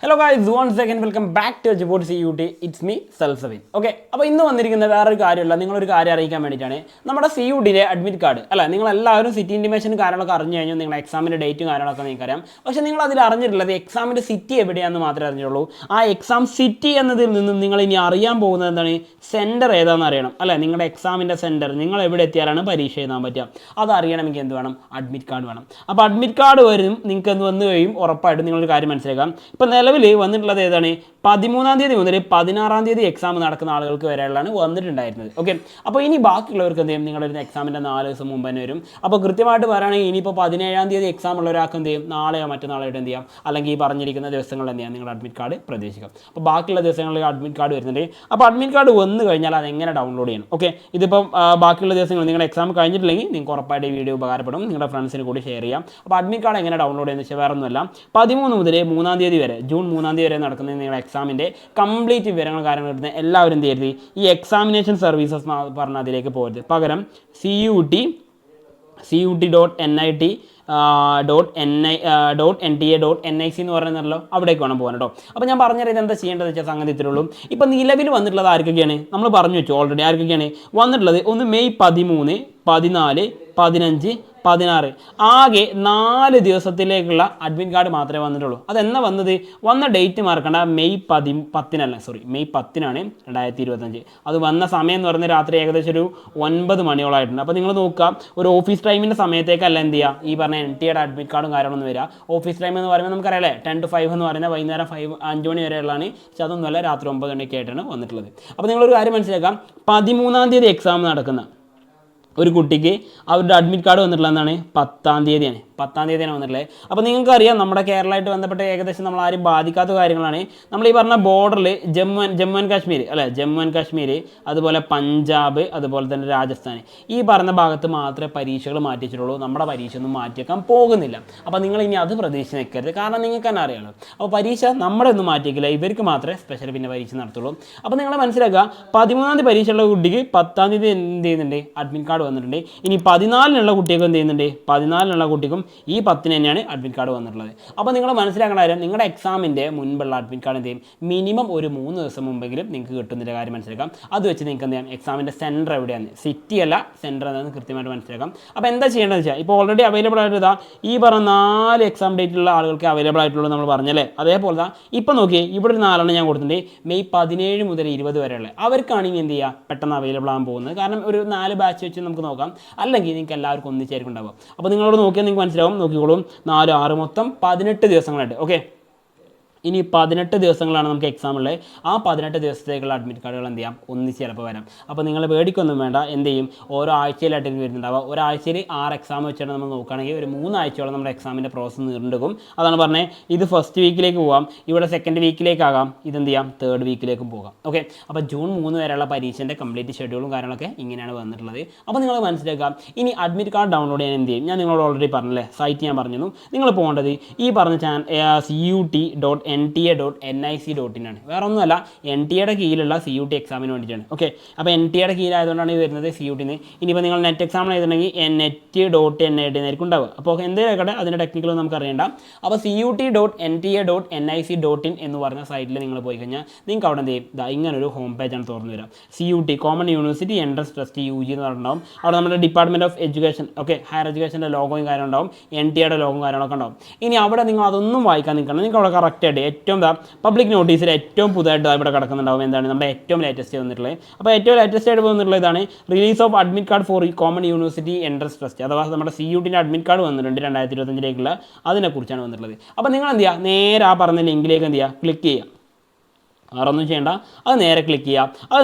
Hello guys, one second welcome back to Eduport CUT. It's me സെൽസവിൻ. Okay, അപ്പോൾ ഇന്ന് വന്നിരിക്കുന്ന വേറൊരു കാര്യമല്ല, നിങ്ങളൊരു കാര്യം അറിയിക്കാൻ വേണ്ടിയിട്ടാണ്. നമ്മുടെ CUTയിലെ അഡ്മിറ്റ് കാർഡ് അല്ല, നിങ്ങളെല്ലാവരും സിറ്റി ഇൻറ്റിമേഷൻ കാര്യങ്ങളൊക്കെ അറിഞ്ഞു കഴിഞ്ഞാൽ നിങ്ങളുടെ എക്സാമിൻ്റെ ഡേറ്റും കാര്യങ്ങളൊക്കെ നിങ്ങൾക്കറിയാം. പക്ഷേ നിങ്ങൾ അതിൽ അറിഞ്ഞിട്ടുള്ളത് എക്സാമിൻ്റെ സിറ്റി എവിടെയാണെന്ന് മാത്രമേ അറിഞ്ഞുള്ളൂ. ആ എക്സാം സിറ്റി എന്നതിൽ നിന്നും നിങ്ങൾ ഇനി അറിയാൻ പോകുന്നത് എന്താണ്, സെൻറ്റർ ഏതാണെന്ന് അറിയണം. അല്ല, നിങ്ങളുടെ എക്സാമിൻ്റെ സെൻറ്റർ നിങ്ങൾ എവിടെ എത്തിയാലാണ് പരീക്ഷ എഴുതാൻ പറ്റുക. അത് അറിയണമെങ്കിൽ എന്ത് വേണം? അഡ്മിറ്റ് കാർഡ് വേണം. അപ്പോൾ അഡ്മിറ്റ് കാർഡ് വരും, നിങ്ങൾക്ക് എന്ത് വന്നു കഴിയും ഉറപ്പായിട്ടും നിങ്ങളൊരു കാര്യം മനസ്സിലാക്കാം. ഇപ്പോൾ നിലവിൽ വന്നിട്ടുള്ളത് ഏതാണ്, 13-ാം തീയതി മുതൽ 16-ാം തീയതി എക്സാം നടക്കുന്ന ആളുകൾക്ക് വരെയുള്ളതാണ് വന്നിട്ടുണ്ടായിരുന്നത്. ഓക്കെ, അപ്പോൾ ഇനി ബാക്കിയുള്ളവർക്ക് എന്ത് ചെയ്യും, നിങ്ങളുടെ എക്സാമിൻ്റെ 4 ദിവസം മുമ്പ് തന്നെ വരും. അപ്പോൾ കൃത്യമായിട്ട് പറയുകയാണെങ്കിൽ ഇനിയിപ്പോൾ 17-ാം തീയതി എക്സാം ഉള്ള ഒരാൾക്ക് എന്ത് ചെയ്യും, നാളെയോ മറ്റന്നാളായിട്ട് എന്ത് ചെയ്യാം, അല്ലെങ്കിൽ ഈ പറഞ്ഞിരിക്കുന്ന ദിവസങ്ങളിൽ എന്ത് ചെയ്യാം, നിങ്ങളുടെ അഡ്മിറ്റ് കാർഡ് പ്രതീക്ഷിക്കാം. അപ്പോൾ ബാക്കിയുള്ള ദിവസങ്ങളിൽ അഡ്മിറ്റ് കാർഡ് വരുന്നുണ്ട്. അപ്പോൾ അഡ്മിറ്റ് കാർഡ് വന്നു കഴിഞ്ഞാൽ അതെങ്ങനെ ഡൗൺലോഡ് ചെയ്യണം? ഓക്കെ, ഇതിപ്പം ബാക്കിയുള്ള ദിവസങ്ങൾ നിങ്ങളുടെ എക്സാം കഴിഞ്ഞിട്ടില്ലെങ്കിൽ നിങ്ങൾക്ക് ഉറപ്പായിട്ട് ഈ വീഡിയോ ഉപകാരപ്പെടും. നിങ്ങളുടെ ഫ്രണ്ട്സിന് കൂടി ഷെയർ ചെയ്യാം. അപ്പോൾ അഡ്മിറ്റ് കാർഡ് എങ്ങനെ ഡൗൺലോഡ് ചെയ്യുന്നത് വെച്ചാൽ വേറെ ഒന്നുമല്ല, 13 മുതൽ 3-ാം തീയതി വരെ, ജൂൺ 3-ാം തീയതി വരെ നടക്കുന്ന നിങ്ങളുടെ എക്സാമിൻ്റെ കംപ്ലീറ്റ് വിവരങ്ങൾ കാര്യങ്ങൾ കിട്ടുന്ന എല്ലാവരും എന്ത് ചെയ്യരുത്, ഈ എക്സാമിനേഷൻ സർവീസസ് പറഞ്ഞ അതിലേക്ക് പോകരുത്. പകരം CUT.NIT.NTA.NIC എന്ന് പറയുന്നല്ലോ, അവിടേക്ക് വേണം പോകാൻ കേട്ടോ. അപ്പോൾ ഞാൻ പറഞ്ഞത് എന്താ ചെയ്യേണ്ടതെന്ന് വെച്ചാൽ സംഗതി ഇത്രയുള്ളൂ. ഇപ്പോൾ നിലവിൽ വന്നിട്ടുള്ളത് ആർക്കൊക്കെയാണ് നമ്മൾ പറഞ്ഞു വെച്ചു ഓൾറെഡി. ആർക്കൊക്കെയാണ് വന്നിട്ടുള്ളത്? ഒന്ന് മെയ് 13, 14, 15, 16, ആകെ 4 ദിവസത്തിലേക്കുള്ള അഡ്മിറ്റ് കാർഡ് മാത്രമേ വന്നിട്ടുള്ളൂ. അതെന്നാ വന്നത്? വന്ന ഡേറ്റ് മാർക്കണ്ട, മെയ് 10-ാണ് 2025. അത് വന്ന സമയം എന്ന് പറയുന്നത് രാത്രി ഏകദേശം ഒരു 9 മണിയോളമായിട്ടുണ്ട്. അപ്പോൾ നിങ്ങൾ നോക്കുക, ഒരു ഓഫീസ് ടൈമിൻ്റെ സമയത്തേക്കല്ല എന്ത് ചെയ്യുക, ഈ പറഞ്ഞ NTA അഡ്മിറ്റ് കാർഡും കാര്യങ്ങളൊന്നും വരിക. ഓഫീസ് ടൈം എന്ന് പറയുമ്പോൾ നമുക്കറിയാലേ 10 to 5 എന്ന് പറയുന്നത് വൈകുന്നേരം 5 മണി വരെയുള്ളതാണ്. പക്ഷേ അതൊന്നുമല്ല, രാത്രി 9 മണിയൊക്കെ ആയിട്ടാണ് വന്നിട്ടുള്ളത്. അപ്പോൾ നിങ്ങളൊരു കാര്യം മനസ്സിലാക്കാം, 13-ാം തീയതി എക്സാം നടക്കുന്ന ഒരു കുട്ടിക്ക് അവരുടെ അഡ്മിറ്റ് കാർഡ് വന്നിട്ടുള്ളതെന്നാണ് 10-ാം തീയതിയാണ്. 10-ാം തീയതിയാണ് വന്നിട്ടുള്ളത്. അപ്പോൾ നിങ്ങൾക്കറിയാം, നമ്മുടെ കേരളമായിട്ട് ബന്ധപ്പെട്ട ഏകദേശം നമ്മൾ ആരും ബാധിക്കാത്ത കാര്യങ്ങളാണ്. നമ്മൾ ഈ പറഞ്ഞ ബോർഡറിൽ ജമ്മു ആൻഡ് കാശ്മീർ, അതുപോലെ പഞ്ചാബ്, അതുപോലെ തന്നെ രാജസ്ഥാൻ, ഈ പറഞ്ഞ ഭാഗത്ത് മാത്രമേ പരീക്ഷകൾ മാറ്റി വെച്ചിട്ടുള്ളൂ. നമ്മുടെ പരീക്ഷ ഒന്നും മാറ്റിവെക്കാൻ പോകുന്നില്ല. അപ്പോൾ നിങ്ങൾ ഇനി അത് പ്രതീക്ഷ നിൽക്കരുത്, കാരണം നിങ്ങൾക്ക് തന്നെ അറിയാമല്ലോ. അപ്പോൾ പരീക്ഷ നമ്മുടെ ഒന്നും മാറ്റിവെക്കില്ല, ഇവർക്ക് മാത്രമേ സ്പെഷ്യൽ പിന്നെ പരീക്ഷ നടത്തുള്ളൂ. അപ്പോൾ നിങ്ങൾ മനസ്സിലാക്കുക, 13-ാം തീയതി പരീക്ഷയുള്ള കുട്ടിക്ക് 10-ാം തീയതി എന്ത് ചെയ്യുന്നുണ്ട്, അഡ്മിറ്റ് കാർഡ് വന്നിട്ടുണ്ട്. ഇനി 14-നുള്ള കുട്ടിയൊക്കെ എന്ത് ചെയ്യുന്നുണ്ട്, 14-നുള്ള കുട്ടിക്കും ഈ 10-ന് തന്നെയാണ് അഡ്മിറ്റ് കാർഡ് വന്നിട്ടുള്ളത്. അപ്പോൾ നിങ്ങൾ മനസ്സിലാക്കേണ്ട കാര്യം, നിങ്ങളുടെ എക്സാമിൻ്റെ മുൻപുള്ള അഡ്മിറ്റ് കാർഡ് എന്ത് ചെയ്യും, മിനിമം ഒരു 3 ദിവസം മുമ്പെങ്കിലും നിങ്ങൾക്ക് കിട്ടുന്നതിൻ്റെ കാര്യം മനസ്സിലാക്കാം. അത് വെച്ച് നിങ്ങൾക്ക് എന്ത് ചെയ്യാം, എക്സാമിൻ്റെ സെൻറ്റർ എവിടെയാണ്, സിറ്റി അല്ല സെൻറ്റർ എന്താണെന്ന് കൃത്യമായിട്ട് മനസ്സിലാക്കാം. അപ്പോൾ എന്താ ചെയ്യേണ്ടതെന്ന് വെച്ചാൽ, ഇപ്പോൾ ഓൾറെഡി അവൈലബിൾ ആയിട്ട് ഇതാ ഈ പറഞ്ഞ 4 എക്സാം ഡേറ്റുള്ള ആളുകൾക്ക് അവൈലബിൾ ആയിട്ടുള്ളൂ നമ്മൾ പറഞ്ഞല്ലേ. അതേപോലെ തന്നെ ഇപ്പോൾ നോക്കിയേ, ഇവിടെ ഒരു 4 ഞാൻ കൊടുത്തിട്ടുണ്ട്, മെയ് 17 മുതൽ 20 വരെയുള്ള അവർക്കാണെങ്കിൽ എന്ത് ചെയ്യുക, പെട്ടെന്ന് അവൈലബിൾ ആകാൻ പോകുന്നത്. കാരണം ഒരു 4 ബാച്ച് വെച്ച് നമുക്ക് നോക്കാം, അല്ലെങ്കിൽ നിങ്ങൾക്ക് എല്ലാവർക്കും ഒന്നിച്ചായിരിക്കും ഉണ്ടാവുക. അപ്പോൾ നിങ്ങളോട് നോക്കിയാൽ നിങ്ങൾക്ക് മനസ്സിലാവും. നോക്കിക്കോളും, 4, 6 മൊത്തം 18 ദിവസങ്ങളായിട്ട്. ഓക്കെ, ഇനി 18 ദിവസങ്ങളാണ് നമുക്ക് എക്സാം ഉള്ളത്. ആ 18 ദിവസത്തേക്കുള്ള അഡ്മിറ്റ് കാർഡുകൾ എന്ത് ചെയ്യാം, ഒന്നിച്ച് ചിലപ്പോൾ വരാം. അപ്പോൾ നിങ്ങൾ പേടിക്കൊന്നും വേണ്ട. എന്ത് ചെയ്യും, ഓരോ ആഴ്ചയിലായിട്ട് വരുന്നുണ്ടാവുക. ഒരാഴ്ചയിൽ 6 എക്സാം വെച്ചിട്ട് നമ്മൾ നോക്കുകയാണെങ്കിൽ ഒരു 3 ആഴ്ചയോളം നമ്മുടെ എക്സാമിൻ്റെ പ്രോസസ്സ് നീണ്ടും. അതാണ് പറഞ്ഞത്, ഇത് ഫസ്റ്റ് വീക്കിലേക്ക് പോകാം, ഇവിടെ സെക്കൻഡ് വീക്കിലേക്കാകാം, ഇതെന്ത് ചെയ്യാം, തേർഡ് വീക്കിലേക്കും പോകാം. ഓക്കെ, അപ്പോൾ ജൂൺ 3 വരെയുള്ള പരീക്ഷൻ്റെ കംപ്ലീറ്റ് ഷെഡ്യൂളും കാര്യങ്ങളൊക്കെ ഇങ്ങനെയാണ് വന്നിട്ടുള്ളത്. അപ്പോൾ നിങ്ങൾ മനസ്സിലാക്കാം, ഇനി അഡ്മിറ്റ് കാർഡ് ഡൗൺലോഡ് ചെയ്യാൻ എന്ത് ചെയ്യും, ഞാൻ നിങ്ങളോട് ഓൾറെഡി പറഞ്ഞല്ലേ, സൈറ്റ് ഞാൻ പറഞ്ഞു. നിങ്ങൾ പോകേണ്ടത് ഈ പറഞ്ഞ CUT.NTA.NIC.in ആണ്. വേറെ ഒന്നുമല്ല, NTA കീഴിലുള്ള CUT എക്സാമിന് വേണ്ടിയിട്ടാണ്. ഓക്കെ, അപ്പോൾ NTA കീഴിലായതുകൊണ്ടാണ് ഇത് വരുന്നത് CUT-ന്. ഇനിയിപ്പോൾ നിങ്ങൾ നെറ്റ് എക്സാം എഴുതുന്നുണ്ടെങ്കിൽ NET.NIT എന്നായിരിക്കും ഉണ്ടാവുക. അപ്പോൾ എന്തെങ്കിലും ആയിക്കോട്ടെ, അതിൻ്റെ ടെക്നിക്കലൊന്നും നമുക്ക് അറിയണ്ട. അപ്പോൾ CUT.NTA.NIC.in എന്ന് പറഞ്ഞ സൈറ്റിൽ നിങ്ങൾ പോയി കഴിഞ്ഞാൽ നിങ്ങൾക്ക് അവിടെ എന്ത് ചെയ്യും, ഇങ്ങനൊരു ഹോം പേജാണ് തുറന്നു വരാം. CUT common university entrance test UG എന്ന് പറഞ്ഞിട്ടുണ്ടാവും. അവിടെ നമ്മുടെ department of education, okay, higher എഡ്യൂക്കേഷൻ്റെ ലോഗോയും കാര്യം ഉണ്ടാവും, NTA ലോഗോയും കാര്യങ്ങളൊക്കെ ഉണ്ടാവും. ഇനി അവിടെ നിങ്ങൾ അതൊന്നും വായിക്കാൻ നിൽക്കണം. നിങ്ങൾക്ക് അവിടെ കറക്റ്റായിട്ട് ഏറ്റവും പബ്ലിക് നോട്ടീസിൽ ഏറ്റവും പുതുതായിട്ട് ഇവിടെ കിടക്കുന്നുണ്ടാവും. എന്താണ് നമ്മുടെ ഏറ്റവും ലേറ്റസ്റ്റ് വന്നിട്ടുള്ളത്. അപ്പോൾ ഏറ്റവും ലേറ്റസ്റ്റ് ആയിട്ട് വന്നിട്ടുള്ളത് ഇതാണ്, release of admit card for common university entrance test. അഥവാ നമ്മുടെ CUT-ൻ്റെ അഡ്മിറ്റ് കാർഡ് വന്നിട്ടുണ്ട് 2025-ലേക്കുള്ള, അതിനെക്കുറിച്ചാണ് വന്നിട്ടുള്ളത്. അപ്പോൾ നിങ്ങൾ എന്ത് ചെയ്യുക, നേരെ ആ പറഞ്ഞ ലിങ്കിലേക്ക് എന്ത് ചെയ്യുക, ക്ലിക്ക് ചെയ്യുക. വേറൊന്നും ചെയ്യേണ്ട, അത് നേരെ ക്ലിക്ക് ചെയ്യാം. അത്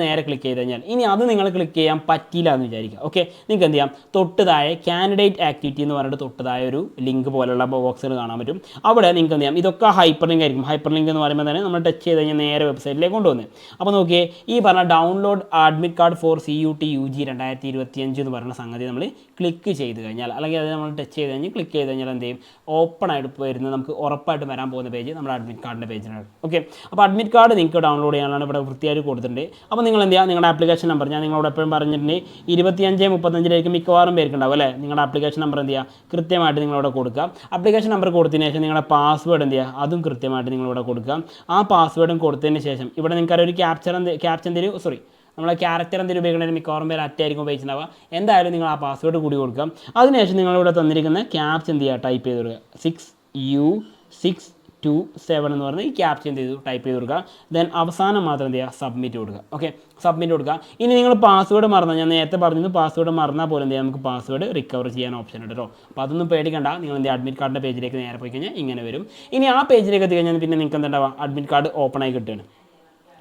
നേരെ ക്ലിക്ക് ചെയ്ത് കഴിഞ്ഞാൽ ഇനി അത് നിങ്ങൾ ക്ലിക്ക് ചെയ്യാൻ പറ്റിയില്ല എന്ന് വിചാരിക്കുക. ഓക്കെ, നിങ്ങൾക്ക് എന്ത് ചെയ്യാം, തൊട്ട് താഴെ കാൻഡിഡേറ്റ് ആക്ടിവിറ്റി എന്ന് പറഞ്ഞിട്ട് തൊട്ട് താഴെ ഒരു ലിങ്ക് പോലുള്ള ബോക്സുകൾ കാണാൻ പറ്റും. അവിടെ നിങ്ങൾക്ക് എന്ത് ചെയ്യാം, ഇതൊക്കെ ഹൈപ്പർ ലിങ്ക് ആയിരിക്കും. ഹൈപ്പർ ലിങ്ക് എന്ന് പറയുമ്പോൾ തന്നെ നമ്മൾ ടച്ച് ചെയ്ത് കഴിഞ്ഞാൽ നേരെ വെബ്സൈറ്റിലേക്ക് കൊണ്ടുവന്ന്. അപ്പോൾ നോക്കിയേ, ഈ പറഞ്ഞ download admit card for CUT UG 2025 എന്ന് പറയുന്ന സംഗതി നമ്മൾ ക്ലിക്ക് ചെയ്ത് കഴിഞ്ഞാൽ അല്ലെങ്കിൽ അത് നമ്മൾ ടച്ച് ചെയ്ത് കഴിഞ്ഞ് ക്ലിക്ക് ചെയ്ത് കഴിഞ്ഞാൽ എന്ത് ചെയ്യും ഓപ്പൺ ആയിട്ട് വരുന്നത് നമുക്ക് ഉറപ്പായിട്ടും വരാൻ പോകുന്ന പേജ് നമ്മുടെ അഡ്മിറ്റ് കാർഡിൻ്റെ പേജിനാണ്. ഓക്കെ, അപ്പോൾ അഡ്മിറ്റ് കാർഡ് നിങ്ങൾക്ക് ഡൗൺലോഡ് ചെയ്യാനാണ് ഇവിടെ വൃത്തിയായിട്ട് കൊടുത്തിട്ടുണ്ട്. അപ്പോൾ നിങ്ങൾ എന്ത് ചെയ്യുക, നിങ്ങളുടെ ആപ്ലിക്കേഷൻ നമ്പർ ഞാൻ നിങ്ങളോട് എപ്പോഴും പറഞ്ഞിട്ടുണ്ട് 2535 മിക്കവാറും പേർക്കുണ്ടാവും അല്ലേ. നിങ്ങളുടെ ആപ്ലിക്കേഷൻ നമ്പർ എന്ത് ചെയ്യുക കൃത്യമായിട്ട് നിങ്ങളവിടെ കൊടുക്കുക. ആപ്ലിക്കേഷൻ നമ്പർ കൊടുത്തതിന് ശേഷം നിങ്ങളുടെ പാസ്വേഡ് എന്ത് ചെയ്യുക അതും കൃത്യമായിട്ട് നിങ്ങളിവിടെ കൊടുക്കുക. ആ പാസ്വേഡും കൊടുത്തതിന് ശേഷം ഇവിടെ നിങ്ങൾക്ക് ഒരു ക്യാപ്ചർ എന്തെങ്കിലും നമ്മളെ ക്യാരക്ടർ എന്തെങ്കിലും ഉപയോഗിക്കണമെങ്കിൽ മിക്കവാറും പേര് അറ്റായിരിക്കും ഉപയോഗിച്ചിട്ടുണ്ടാവുക. എന്തായാലും നിങ്ങൾ ആ പാസ്വേഡ് കൂടി കൊടുക്കുക. അതിനുശേഷം നിങ്ങളിവിടെ തന്നിരിക്കുന്ന ക്യാപ്ച എന്ത് ചെയ്യുക ടൈപ്പ് ചെയ്ത് കൊടുക്കുക. 6U627 എന്ന് പറഞ്ഞ് ഈ ക്യാപ്ച എന്ത് ചെയ്തു ടൈപ്പ് ചെയ്ത് കൊടുക്കുക. ദെൻ അവസാനം മാത്രം എന്ത് ചെയ്യുക സബ്മിറ്റ് കൊടുക്കുക. ഓക്കെ, സബ്മിറ്റ് കൊടുക്കുക. ഇനി നിങ്ങൾ പാസ്വേഡ് മറന്നാൽ, ഞാൻ നേരത്തെ പറഞ്ഞത് പാസ്വേഡ് മറന്നാൽ പോലും എന്ത് ചെയ്യാം നമുക്ക് പാസ്വേഡ് റിക്കവർ ചെയ്യാൻ ഓപ്ഷൻ ഉണ്ട് കേട്ടോ. അപ്പോൾ അതൊന്നും പേടിക്കണ്ട. നിങ്ങൾ എന്ത് അഡ്മിറ്റ് കാർഡിൻ്റെ പേജിലേക്ക് നേരെ പോയി കഴിഞ്ഞാൽ ഇങ്ങനെ വരും. ഇനി ആ പേജിലേക്ക് എത്തി കഴിഞ്ഞാൽ പിന്നെ നിങ്ങൾക്ക് എന്താ അഡ്മിറ്റ് കാർഡ് ഓപ്പൺ ആയി കിട്ടുകയാണ്.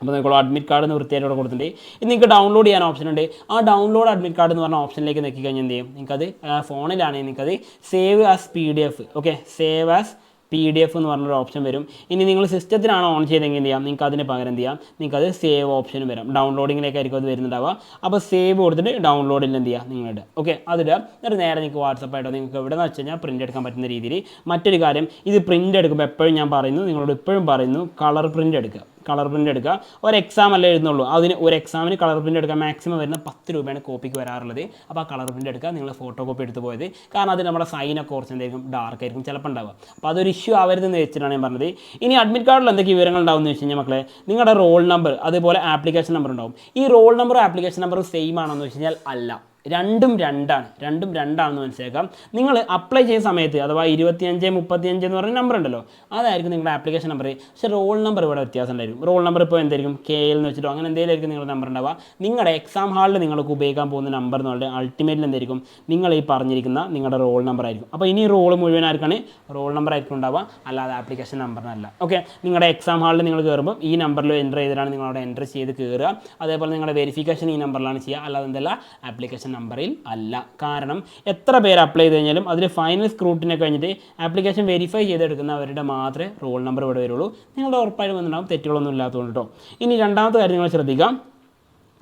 അപ്പോൾ നിങ്ങൾ അഡ്മിറ്റ് കാർഡ് എന്ന് വൃത്തിയായിട്ട് ഇവിടെ കൊടുത്തിട്ടുണ്ട്. ഇനി നിങ്ങൾക്ക് ഡൗൺലോഡ് ചെയ്യാൻ ഓപ്ഷൻ ഉണ്ട്. ആ ഡൗൺലോഡ് അഡ്മിറ്റ് കാർഡ് എന്ന് പറഞ്ഞ ഓപ്ഷനിലേക്ക് നോക്കി കഴിഞ്ഞാൽ എന്ത് ചെയ്യും നിങ്ങൾക്കത് ഫോണിലാണെങ്കിൽ നിങ്ങൾക്കത് save as PDF. Okay, save as PDF എന്ന് പറഞ്ഞൊരു ഓപ്ഷൻ വരും. ഇനി നിങ്ങൾ സിസ്റ്റത്തിനാണ് ഓൺ ചെയ്തെങ്കിൽ എന്ത് ചെയ്യാം നിങ്ങൾക്ക് അതിന് പകരം എന്ത് ചെയ്യാം നിങ്ങൾക്കത് സേവ് ഓപ്ഷനും വരും. ഡൗൺലോഡിങ്ങിലേക്കായിരിക്കും അത് വരുന്നുണ്ടാവുക. അപ്പോൾ സേവ് കൊടുത്തിട്ട് ഡൗൺലോഡിൽ എന്ത് ചെയ്യുക നിങ്ങളുടെ ഓക്കെ അതിടുക. എന്നിട്ട് നേരെ നിങ്ങൾക്ക് വാട്സപ്പായിട്ടോ നിങ്ങൾക്ക് എവിടെ നിന്ന് വെച്ച് കഴിഞ്ഞാൽ പ്രിൻ്റ് എടുക്കാൻ പറ്റുന്ന രീതിയിൽ. മറ്റൊരു കാര്യം, ഇത് പ്രിൻ്റ് എടുക്കുമ്പോൾ എപ്പോഴും ഞാൻ പറയുന്നു, നിങ്ങളോട് ഇപ്പോഴും പറയുന്നു, കളർ പ്രിൻ്റ് എടുക്കുക. കളർ പ്രിൻ്റ് എടുക്കുക. ഒരു എക്സാം അല്ലേ എഴുതുന്നുള്ളൂ, അതിന് ഒരു എക്സാമിന് കളർ പ്രിൻ്റ് എടുക്കുക മാക്സിമം വരുന്ന 10 രൂപയാണ് കോപ്പിക്ക് വരാറുള്ളത്. അപ്പോൾ ആ കളർ പ്രിൻ്റ് എടുക്കുക. നിങ്ങൾ ഫോട്ടോ കോപ്പി എടുത്ത് പോയത് കാരണം അത് നമ്മുടെ സൈനൊക്കെ കുറച്ച് എന്തായിരിക്കും ഡാർക്ക് ആയിരിക്കും ചിലപ്പോൾ ഉണ്ടാവുക. അപ്പോൾ അതൊരു ഇഷ്യൂ ആവരുതെന്ന് വെച്ചിട്ടാണ് ഞാൻ പറഞ്ഞത്. ഇനി അഡ്മിറ്റ് കാർഡിൽ എന്തൊക്കെ വിവരങ്ങൾ ഉണ്ടാവും എന്ന് വെച്ച് കഴിഞ്ഞാൽ മക്കളെ, നിങ്ങളുടെ റോൾ നമ്പർ അതുപോലെ ആപ്ലിക്കേഷൻ നമ്പർ ഉണ്ടാവും. ഈ റോൾ നമ്പറും ആപ്ലിക്കേഷൻ നമ്പറും സെയിം ആണോ എന്ന് വെച്ച് കഴിഞ്ഞാൽ അല്ല, രണ്ടും രണ്ടാണെന്ന് മനസ്സിലാക്കാം. നിങ്ങൾ അപ്ലൈ ചെയ്യുന്ന സമയത്ത് അഥവാ 2535 എന്ന് പറയുന്ന നമ്പർ ഉണ്ടല്ലോ അതായിരിക്കും നിങ്ങളുടെ ആപ്ലിക്കേഷൻ നമ്പർ. പക്ഷേ റോൾ നമ്പർ ഇവിടെ വ്യത്യാസം ഉണ്ടായിരിക്കും. റോൾ നമ്പർ ഇപ്പോൾ എന്തായിരിക്കും KL എന്ന് വെച്ചിട്ടോ അങ്ങനെ എന്തെങ്കിലും നിങ്ങളുടെ നമ്പർ ഉണ്ടാവുക. നിങ്ങളുടെ എക്സാം ഹാളിൽ നിങ്ങൾക്ക് ഉപയോഗിക്കാൻ പോകുന്ന നമ്പർ എന്ന് പറഞ്ഞാൽ അൾട്ടിമേറ്റിൽ എന്തായിരിക്കും നിങ്ങൾ ഈ പറഞ്ഞിരിക്കുന്ന നിങ്ങളുടെ റോൾ നമ്പർ ആയിരിക്കും. അപ്പോൾ ഇനി റോൾ മുഴുവൻ ആർക്കാണ് റോൾ നമ്പർ ആയിരിക്കും ഉണ്ടാവുക, അല്ലാതെ ആപ്ലിക്കേഷൻ നമ്പറിനല്ല. ഓക്കെ, നിങ്ങളുടെ എക്സാം ഹാളിൽ നിങ്ങൾ കയറുമ്പോൾ ഈ നമ്പറിൽ എൻ്റർ ചെയ്തിട്ടാണ് നിങ്ങളവിടെ എൻ്റർ ചെയ്ത് കയറുക. അതേപോലെ നിങ്ങളുടെ വെരിഫിക്കേഷൻ ഈ നമ്പറിലാണ് ചെയ്യുക, അല്ലാതെ എന്തല്ല ആപ്ലിക്കേഷൻ നമ്പറിൽ അല്ല. കാരണം എത്ര പേര് അപ്ലൈ ചെയ്ത് കഴിഞ്ഞാലും അതിൽ ഫൈനൽ സ്ക്രൂട്ടിനെ കഴിഞ്ഞിട്ട് ആപ്ലിക്കേഷൻ വെരിഫൈ ചെയ്തെടുക്കുന്നവരുടെ മാത്രമേ റോൾ നമ്പർ ഇവിടെ വരുള്ളൂ. നിങ്ങളുടെ ഉറപ്പായിട്ട് വന്നിട്ടുണ്ടാവും, തെറ്റുകളൊന്നും ഇല്ലാത്തതുകൊണ്ട് കേട്ടോ. ഇനി രണ്ടാമത്തെ കാര്യം നിങ്ങൾ ശ്രദ്ധിക്കാം,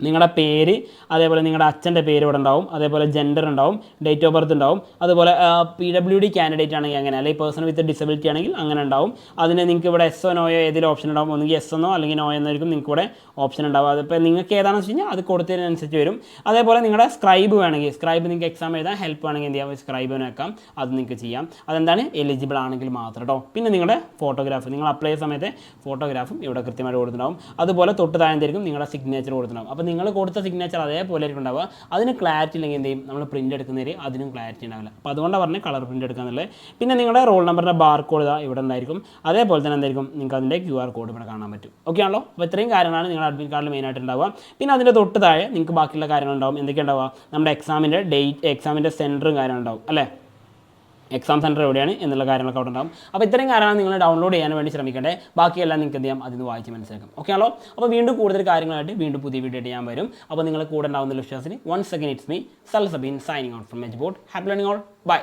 നിങ്ങളുടെ പേര് അതേപോലെ നിങ്ങളുടെ അച്ഛൻ്റെ പേര് ഇവിടെ ഉണ്ടാവും, അതേപോലെ ജെൻഡർ ഉണ്ടാവും, ഡേറ്റ് ഓഫ് ബർത്ത് ഉണ്ടാവും, അതുപോലെ PWD കാൻഡിഡേറ്റ് ആണെങ്കിൽ അങ്ങനെ, അല്ലെങ്കിൽ പേഴ്സൺ വിത്ത് ഡിസബിലിറ്റി ആണെങ്കിൽ അങ്ങനെ ഉണ്ടാവും. അതിന് നിങ്ങൾക്ക് ഇവിടെ SO നോയോ ഏതെങ്കിലും ഓപ്ഷൻ ഉണ്ടാവും. ഒന്നുകിൽ yes എന്നോ അല്ലെങ്കിൽ നോ എന്നായിരിക്കും നിങ്ങൾക്ക് ഇവിടെ ഓപ്ഷൻ ഉണ്ടാവും. അതിപ്പോൾ നിങ്ങൾക്ക് ഏതാണെന്ന് വെച്ച് കഴിഞ്ഞാൽ അത് കൊടുത്തതിനനുസരിച്ച് വരും. അതേപോലെ നിങ്ങളുടെ സ്ക്രൈബ് വേണമെങ്കിൽ സ്ക്രൈബ് നിങ്ങൾക്ക് എക്സാം എഴുതാൻ ഹെൽപ്പ് വേണമെങ്കിൽ എന്ത് ചെയ്യാം സ്ക്രൈബിന് വെക്കാം, അത് നിങ്ങൾക്ക് ചെയ്യാം. അതെന്താണ് എലിജിബിൾ ആണെങ്കിൽ മാത്രം കേട്ടോ. പിന്നെ നിങ്ങളുടെ ഫോട്ടോഗ്രാഫ് നിങ്ങൾ അപ്ലൈ ചെയ്യുന്ന സമയത്ത് ഫോട്ടോഗ്രാഫും ഇവിടെ കൃത്യമായിട്ട് കൊടുത്തിട്ടുണ്ടാവും. അതുപോലെ തൊട്ട് താഴെയായിരിക്കും നിങ്ങളുടെ സിഗ്നേച്ചർ കൊടുത്തിട്ടുണ്ടാവും. അപ്പോൾ നിങ്ങൾ കൊടുത്ത സിഗ്നേച്ചർ അതേപോലെ ആയിരിക്കും ഉണ്ടാവുക. അതിന് ക്ലാരിറ്റി ഇല്ലെങ്കിൽ എന്ത് ചെയ്യും നമ്മൾ പ്രിൻ്റ് എടുക്കുന്നതിൽ അതിനും ക്ലാരിറ്റി ഉണ്ടാവില്ല. അപ്പോൾ അതുകൊണ്ടാണ് പറഞ്ഞ് കളർ പ്രിൻ്റ് എടുക്കാന്നുള്ളത്. പിന്നെ നിങ്ങളുടെ റോൾ നമ്പറിൻ്റെ ബാർ കോഡ് ഇതാ ഇവിടെ ഉണ്ടായിരിക്കും. അതേപോലെ തന്നെ എന്തായിരിക്കും നിങ്ങൾക്ക് അതിൻ്റെ QR കോഡ് ഇവിടെ കാണാൻ പറ്റും. ഓക്കെ ആണല്ലോ. അപ്പോൾ ഇത്രയും കാര്യങ്ങളാണ് നിങ്ങളുടെ അഡ്മിറ്റ് കാർഡിൽ മെയിനായിട്ട് ഉണ്ടാവുക. പിന്നെ അതിൻ്റെ തൊട്ട് താഴെ നിങ്ങൾക്ക് ബാക്കിയുള്ള കാര്യങ്ങളുണ്ടാവും. എന്തൊക്കെ ഉണ്ടാവുക, നമ്മുടെ എക്സാമിൻ്റെ ഡേറ്റ്, എക്സാമിൻ്റെ സെൻറ്ററും കാര്യങ്ങളുണ്ടാവും അല്ലേ, എക്സാം സെൻറ്റർ എവിടെയാണ് എന്നുള്ള കാര്യങ്ങളൊക്കെ അവിടെ ഉണ്ടാവും. അപ്പോൾ ഇത്രയും കാര്യമാണ് നിങ്ങൾ ഡൗൺലോഡ് ചെയ്യാൻ വേണ്ടി ശ്രമിക്കേണ്ടത്. ബാക്കിയെല്ലാം നിങ്ങൾക്ക് എന്ത് ചെയ്യാം അതിന് വായിച്ച് മനസ്സിലാക്കാം. ഓക്കെ ആണല്ലോ. അപ്പോൾ വീണ്ടും കൂടുതൽ കാര്യങ്ങളായിട്ട് വീണ്ടും പുതിയ വീഡിയോ ആയിട്ട് ഞാൻ വരും. അപ്പോൾ നിങ്ങൾ കൂടെ ഉണ്ടാവുന്ന വിശ്വാസത്തിന് once again it's me Salsabeen signing out from Edjboard. Happy learning all. By.